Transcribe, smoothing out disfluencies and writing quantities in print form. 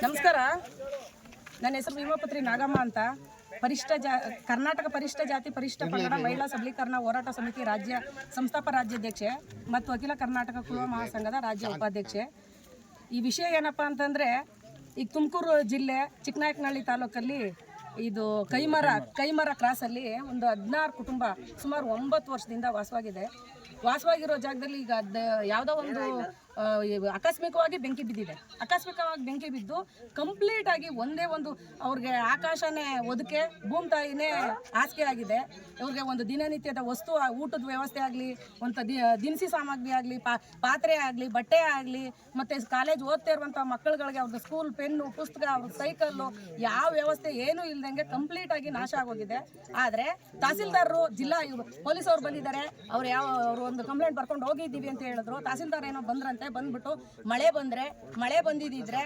ನಮಸ್ಕಾರ. ನನ್ನ ಹೆಸರು ಭೀಮಪುತ್ರಿ ನಾಗಮ್ಮ ಅಂತ. ಕರ್ನಾಟಕ ಪರಿಶಿಷ್ಟ ಜಾತಿ ಪರಿಶಿಷ್ಟ ಪಂಗಡ ಮಹಿಳಾ ಸಬಲೀಕರಣ ಹೋರಾಟ ಸಮಿತಿ ರಾಜ್ಯ ರಾಜ್ಯಾಧ್ಯಕ್ಷೆ ಮತ್ತು ಅಖಿಲ ಕರ್ನಾಟಕ ಕುರುಬ ಮಹಾಸಂಘದ ರಾಜ್ಯ ಉಪಾಧ್ಯಕ್ಷೆ. ಈ ವಿಷಯ ಏನಪ್ಪ ಅಂತಂದರೆ, ಈಗ ತುಮಕೂರು ಜಿಲ್ಲೆ ಚಿಕ್ಕನಾಯಕನಹಳ್ಳಿ ತಾಲೂಕಲ್ಲಿ ಇದು ಕೈಮರ ಕ್ರಾಸಲ್ಲಿ ಒಂದು 16 ಕುಟುಂಬ ಸುಮಾರು 9 ವರ್ಷದಿಂದ ವಾಸವಾಗಿರೋ ಜಾಗದಲ್ಲಿ ಈಗ ಯಾವುದೋ ಒಂದು ಆಕಸ್ಮಿಕವಾಗಿ ಬೆಂಕಿ ಬಿದ್ದಿದೆ. ಆಕಸ್ಮಿಕವಾಗಿ ಬೆಂಕಿ ಬಿದ್ದು ಕಂಪ್ಲೀಟ್ ಆಗಿ ಒಂದೇ ಒಂದು ಅವ್ರಿಗೆ ಆಕಾಶನೇ ಒದಕೆ ಭೂಮಿ ತಾಯಿನೇ ಹಾಸಿಗೆ ಆಗಿದೆ. ಇವ್ರಿಗೆ ಒಂದು ದಿನನಿತ್ಯದ ವಸ್ತು, ಊಟದ ವ್ಯವಸ್ಥೆ ಆಗಲಿ, ಒಂದು ದಿನಸಿ ಸಾಮಗ್ರಿ ಆಗಲಿ, ಪಾತ್ರೆ ಆಗಲಿ, ಬಟ್ಟೆ ಆಗಲಿ, ಮತ್ತು ಕಾಲೇಜ್ ಓದ್ತಾ ಇರುವಂಥ ಮಕ್ಕಳುಗಳಿಗೆ ಅವ್ರದ್ದು ಸ್ಕೂಲ್ ಪೆನ್ನು, ಪುಸ್ತಕ, ಅವ್ರ ಸೈಕಲ್ಲು, ಯಾವ ವ್ಯವಸ್ಥೆ ಏನೂ ಇಲ್ದಂಗೆ ಕಂಪ್ಲೀಟ್ ಆಗಿ ನಾಶ ಆಗೋಗಿದೆ. ಆದರೆ ತಹಸೀಲ್ದಾರರು, ಜಿಲ್ಲಾ ಪೊಲೀಸ್ ಅವ್ರು ಬಂದಿದ್ದಾರೆ. ಅವರು ಒಂದು ಕಂಪ್ಲೇಂಟ್ ಬರ್ಕೊಂಡು ಹೋಗಿದ್ದೀವಿ ಅಂತ ಹೇಳಿದ್ರು. ತಹಸೀಲ್ದಾರ್ ಏನೋ ಬಂದ್ರಂತೆ. ಬಂದ್ಬಿಟ್ಟು ಮಳೆ ಬಂದಿದ್ದಿದ್ರೆ